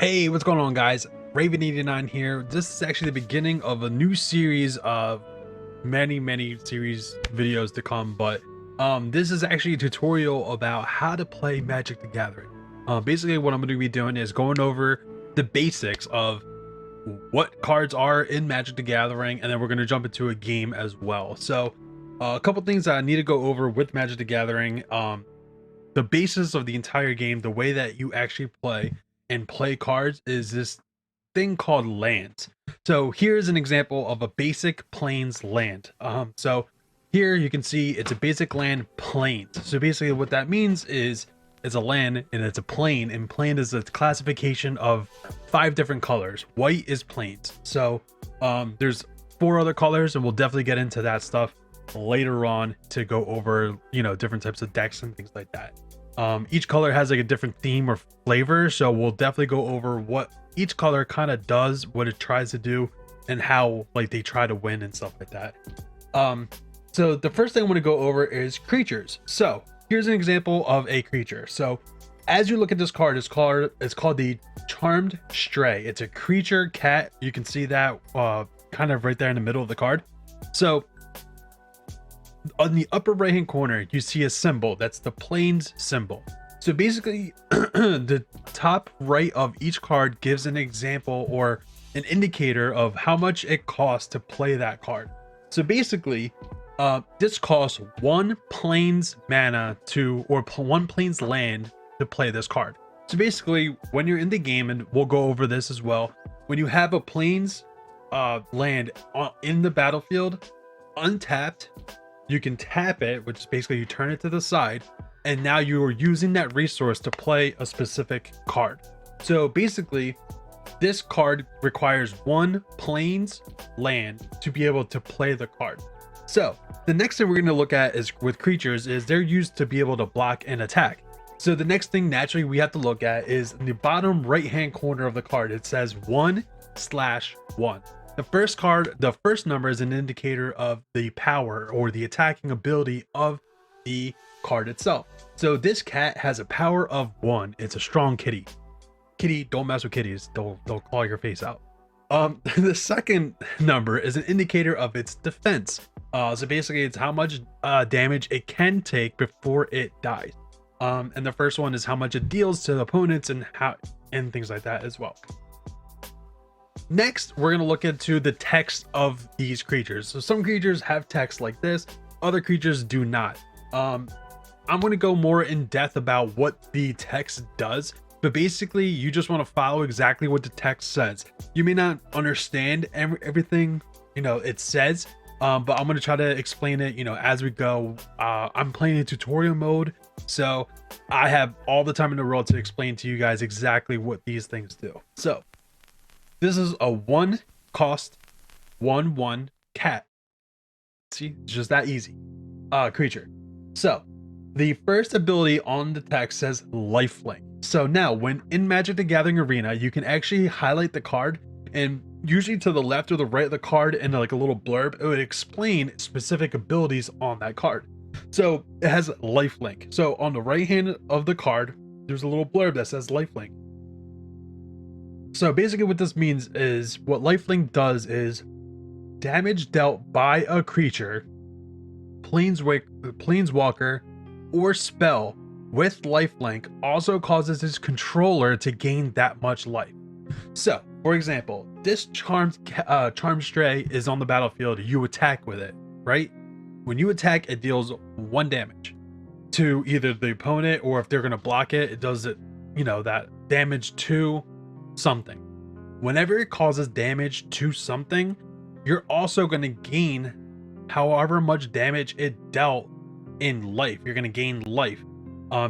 Hey, what's going on, guys? RavenEightyNine here. This is actually the beginning of a new series of many series videos to come, but this is actually a tutorial about how to play Magic the Gathering. Basically what I'm going to be doing is going over the basics of what cards are in Magic the Gathering, and then we're going to jump into a game as well. So a couple things that I need to go over with Magic the Gathering. The basis of the entire game, the way that you actually play and play cards, is this thing called lands. So here's an example of a basic plains land. So here you can see it's a basic land plains. So basically what that means is it's a land and it's a plain, and plain is a classification of 5 different colors. White is plains. So there's 4 other colors, and we'll definitely get into that stuff later on to go over, different types of decks and things like that. Each color has like a different theme or flavor, so we'll definitely go over what each color kind of does, what it tries to do, and how like they try to win and stuff like that. So the first thing I want to go over is creatures. So here's an example of a creature. So as you look at this card, it's called the Charmed Stray. It's a creature cat. You can see that kind of right there in the middle of the card. So on the upper right hand corner, you see a symbol. That's the plains symbol. So basically the top right of each card gives an example or an indicator of how much it costs to play that card. So basically this costs 1 plains mana or 1 plains land to play this card. So basically when you're in the game, and we'll go over this as well, when you have a plains land in the battlefield untapped, you can tap it, which is basically you turn it to the side, and now you are using that resource to play a specific card. So basically this card requires 1 plains land to be able to play the card. So the next thing we're going to look at is with creatures is they're used to be able to block and attack. So the next thing naturally we have to look at is in the bottom right hand corner of the card. It says 1/1. The first number is an indicator of the power or the attacking ability of the card itself. So this cat has a power of 1. It's a strong kitty. Kitty, don't mess with kitties. They'll claw your face out. The second number is an indicator of its defense. So basically it's how much damage it can take before it dies. And the first one is how much it deals to the opponents and things like that as well. Next, we're going to look into the text of these creatures. So some creatures have text like this, other creatures do not. I'm going to go more in depth about what the text does, but basically you just want to follow exactly what the text says. You may not understand everything it says, but I'm going to try to explain it as we go. I'm playing in tutorial mode, so I have all the time in the world to explain to you guys exactly what these things do. So this is a 1 cost 1/1 cat. See, it's just that easy. Creature. So the first ability on the text says lifelink. So now when in Magic the Gathering Arena, you can actually highlight the card, and usually to the left or the right of the card in like a little blurb, it would explain specific abilities on that card. So it has lifelink. So on the right hand of the card, there's a little blurb that says lifelink. So basically what this means is what lifelink does is damage dealt by a creature, planeswalker, or spell with lifelink also causes its controller to gain that much life. So for example, this Charmed Stray is on the battlefield. You attack with it, right? When you attack, it deals 1 damage to either the opponent, or if they're going to block it, it does it, that damage to something. Whenever it causes damage to something, you're also going to gain however much damage it dealt in life. You're going to gain life.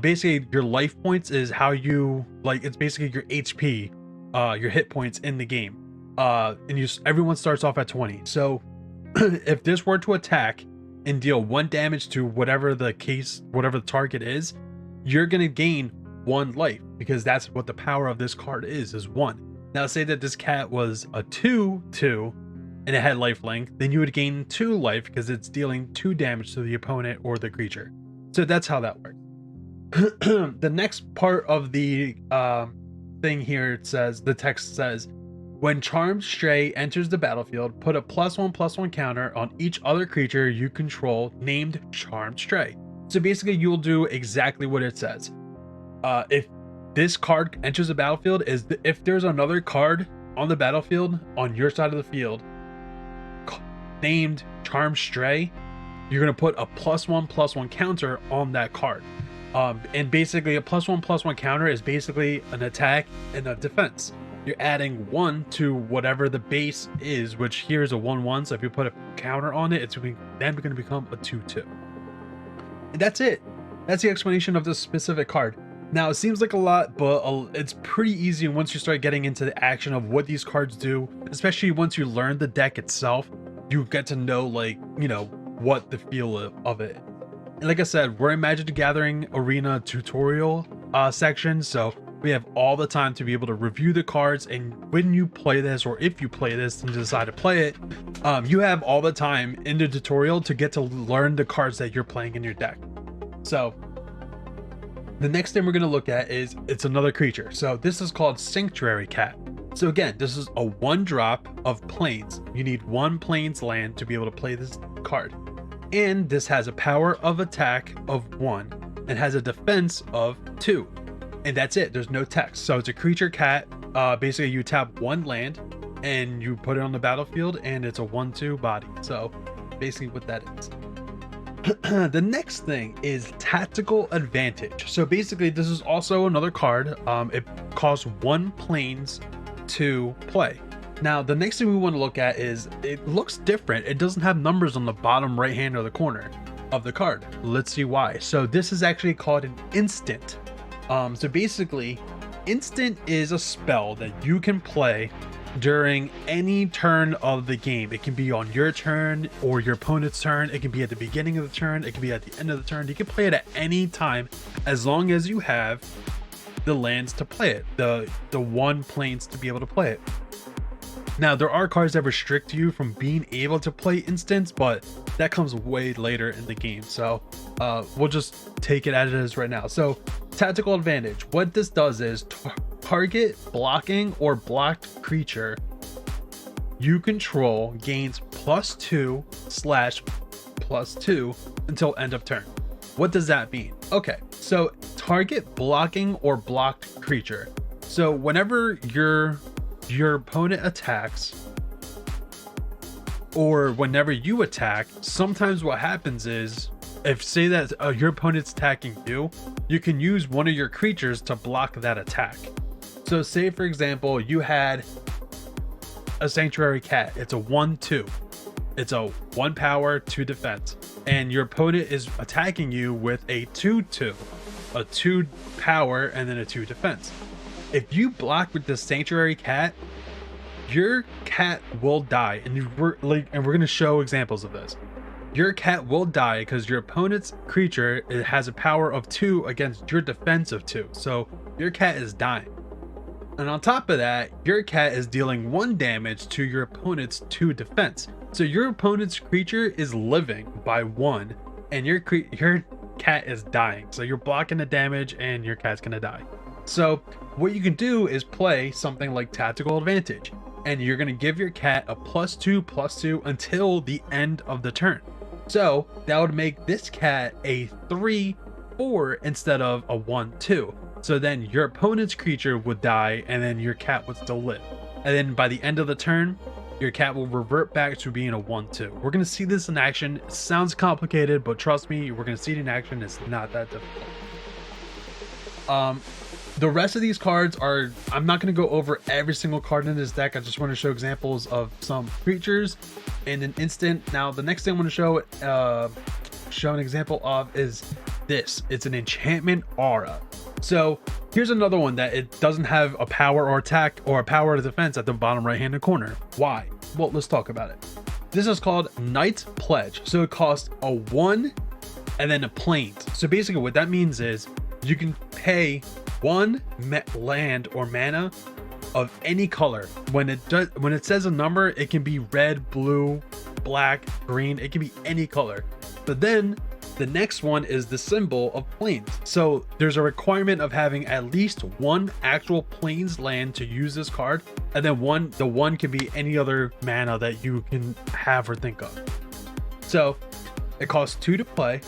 Basically your life points is how you it's basically your HP, your hit points in the game. And everyone starts off at 20. So if this were to attack and deal 1 damage to whatever the target is, you're going to gain 1 life, because that's what the power of this card is 1. Now say that this cat was a 2/2 and it had lifelink, then you would gain 2 life because it's dealing 2 damage to the opponent or the creature. So that's how that works. The next part of the thing here, it says, the text says, when Charmed Stray enters the battlefield, put a +1/+1 counter on each other creature you control named Charmed Stray. So basically you'll do exactly what it says. If this card enters the battlefield, if there's another card on the battlefield on your side of the field named Charmed Stray, you're going to put a +1/+1 counter on that card. And basically a +1/+1 counter is basically an attack and a defense. You're adding 1 to whatever the base is, which here is a 1/1. So if you put a counter on it, it's then going to become a 2/2. And that's it. That's the explanation of this specific card. Now, it seems like a lot, but it's pretty easy once you start getting into the action of what these cards do, especially once you learn the deck itself. You get to know, like, you know, what the feel of it. And like I said, we're in Magic the Gathering Arena tutorial section, so we have all the time to be able to review the cards. And when you play this, or if you play this and decide to play it, you have all the time in the tutorial to get to learn the cards that you're playing in your deck. So the next thing we're going to look at is, it's another creature. So this is called Sanctuary Cat. So again, this is a 1-drop of plains. You need 1 plains land to be able to play this card. And this has a power of attack of 1 and has a defense of 2. And that's it. There's no text. So it's a creature cat. Basically you tap 1 land and you put it on the battlefield, and it's a 1/2 body. So basically what that is. The next thing is Tactical Advantage. So basically this is also another card. It costs 1 plains to play. Now the next thing we want to look at is, it looks different. It doesn't have numbers on the bottom right hand of the corner of the card. Let's see why. So this is actually called an instant. So basically instant is a spell that you can play during any turn of the game. It can be on your turn or your opponent's turn. It can be at the beginning of the turn. It can be at the end of the turn. You can play it at any time as long as you have the lands to play it, the 1 plains to be able to play it. Now there are cards that restrict you from being able to play instants, but that comes way later in the game. So we'll just take it as it is right now. So Tactical Advantage, what this does is target blocking or blocked creature you control gains +2/+2 until end of turn. What does that mean? Okay, so target blocking or blocked creature. So whenever your opponent attacks, or whenever you attack, sometimes what happens is, if say that your opponent's attacking you, you can use one of your creatures to block that attack. So say for example you had a Sanctuary Cat. It's a 1/2. It's a 1 power, 2 defense, and your opponent is attacking you with a 2/2, a 2 power and then a 2 defense. If you block with the Sanctuary Cat, your cat will die. And we're going to show examples of this. Your cat will die because your opponent's creature, it has a power of 2 against your defense of 2. So your cat is dying. And on top of that, your cat is dealing 1 damage to your opponent's 2 defense. So your opponent's creature is living by 1, and your cat is dying. So you're blocking the damage and your cat's gonna die. So what you can do is play something like Tactical Advantage, and you're gonna give your cat a +2/+2 until the end of the turn. So that would make this cat a 3/4 instead of a 1/2. So then your opponent's creature would die, and then your cat would still live. And then by the end of the turn, your cat will revert back to being a 1/2. We're going to see this in action. It sounds complicated, but trust me, we're going to see it in action. It's not that difficult. The rest of these cards are, I'm not going to go over every single card in this deck. I just want to show examples of some creatures in an instant. Now, the next thing I want to show an example of is this. It's an enchantment aura. So here's another one that it doesn't have a power or attack or a power or defense at the bottom right hand corner. Why? Well, let's talk about it. This is called Knight's Pledge. So it costs a 1 and then a plains. So basically what that means is you can pay 1 land or mana of any color. When it says a number, it can be red, blue, black, green. It can be any color. But then The next one is the symbol of plains. So there's a requirement of having at least one actual plains land to use this card, and then the one can be any other mana that you can have or think of. So it costs 2 to play,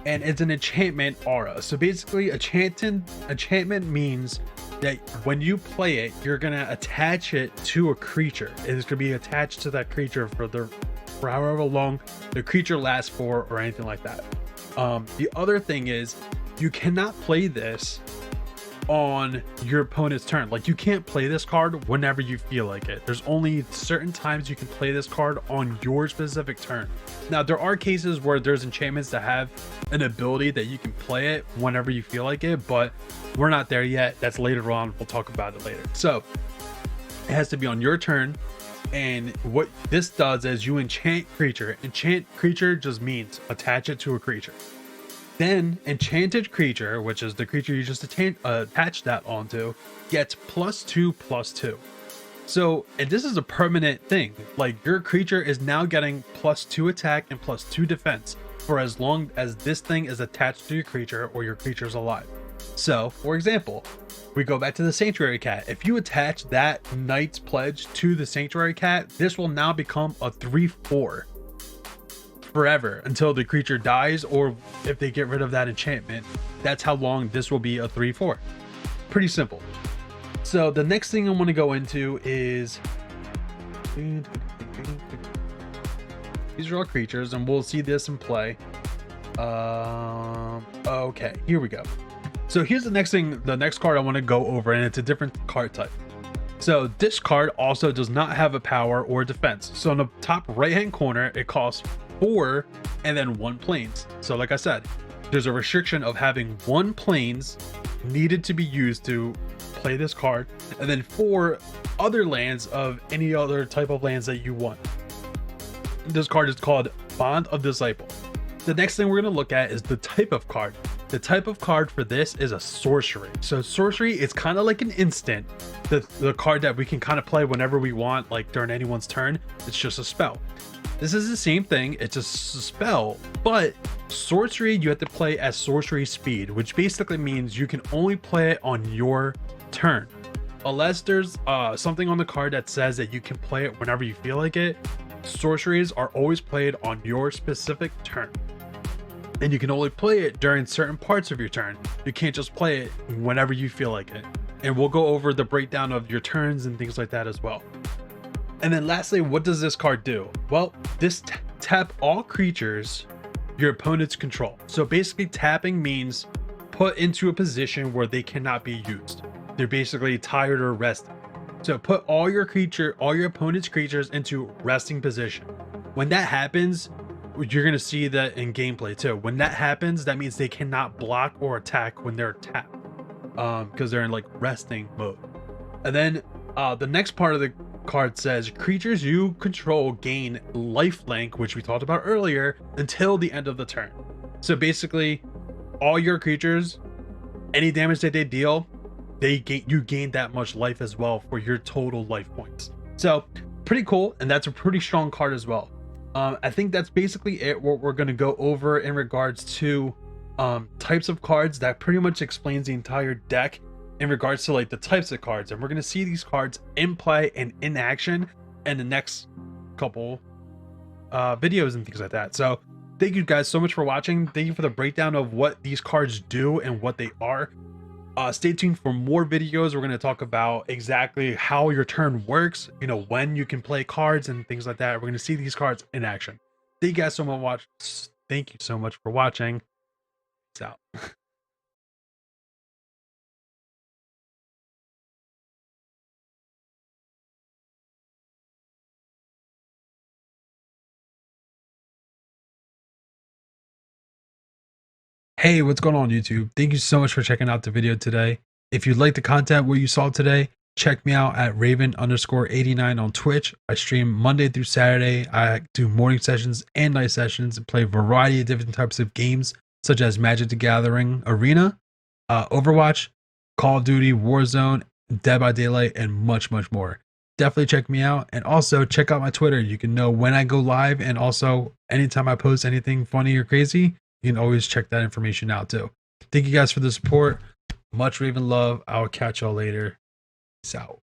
and it's an enchantment aura. So basically, enchantment means that when you play it, you're gonna attach it to a creature. It's gonna be attached to that creature for however long the creature lasts for, or anything like that. The other thing is, you cannot play this on your opponent's turn. Like, you can't play this card whenever you feel like it. There's only certain times you can play this card on your specific turn. Now, there are cases where there's enchantments that have an ability that you can play it whenever you feel like it, but we're not there yet. That's later on. We'll talk about it later. So it has to be on your turn. And what this does is you enchant creature. Enchant creature just means attach it to a creature. Then enchanted creature, which is the creature you just attach that onto, gets +2/+2. So, and this is a permanent thing. Like, your creature is now getting +2 attack and +2 defense for as long as this thing is attached to your creature or your creature's alive. So, for example, we go back to the Sanctuary Cat. If you attach that Knight's Pledge to the Sanctuary Cat, this will now become a 3/4 forever until the creature dies, or if they get rid of that enchantment. That's how long this will be a 3/4. Pretty simple. So the next thing I want to go into is these are all creatures, and we'll see this in play. Okay, here we go. So here's the next card I want to go over, and it's a different card type. So this card also does not have a power or defense. So in the top right hand corner, it costs 4 and then 1 plains. So like I said, there's a restriction of having 1 plains needed to be used to play this card, and then 4 other lands of any other type of lands that you want. This card is called Bond of Disciple. The next thing we're going to look at is the type of card. The type of card for this is a sorcery. So sorcery is kind of like an instant. The card that we can kind of play whenever we want, like during anyone's turn. It's just a spell. This is the same thing. It's a spell, but sorcery you have to play at sorcery speed, which basically means you can only play it on your turn. Unless there's something on the card that says that you can play it whenever you feel like it, sorceries are always played on your specific turn. And you can only play it during certain parts of your turn. You can't just play it whenever you feel like it. And we'll go over the breakdown of your turns and things like that as well. And then lastly, what does this card do? Well, this tap all creatures your opponents control. So basically, tapping means put into a position where they cannot be used. They're basically tired or resting. So put all your opponent's creatures into resting position. When that happens, you're going to see that in gameplay too. When that happens, that means they cannot block or attack when they're tapped, because they're in like resting mode. And then the next part of the card says creatures you control gain lifelink, which we talked about earlier, until the end of the turn. So basically, all your creatures, any damage that they deal, you gain that much life as well for your total life points. So pretty cool, and that's a pretty strong card as well. I think that's basically it, what we're going to go over in regards to types of cards. That pretty much explains the entire deck in regards to like the types of cards, and we're going to see these cards in play and in action in the next couple videos and things like that. So thank you guys so much for watching. Thank you for the breakdown of what these cards do and what they are. Stay tuned for more videos. We're going to talk about exactly how your turn works, you know, when you can play cards and things like that. We're going to see these cards in action. Thank you guys so much. Thank you so much for watching. Peace out. Hey, what's going on YouTube? Thank you so much for checking out the video today. If you like the content what you saw today, check me out at Raven_89 on Twitch. I stream Monday through Saturday. I do morning sessions and night sessions and play a variety of different types of games, such as Magic the Gathering Arena, Overwatch, Call of Duty, Warzone, Dead by Daylight, and much, much more. Definitely check me out, and also check out my Twitter. You can know when I go live, and also anytime I post anything funny or crazy, You can always check that information out too. Thank you guys for the support. Much Raven love. I'll catch y'all later. Peace out.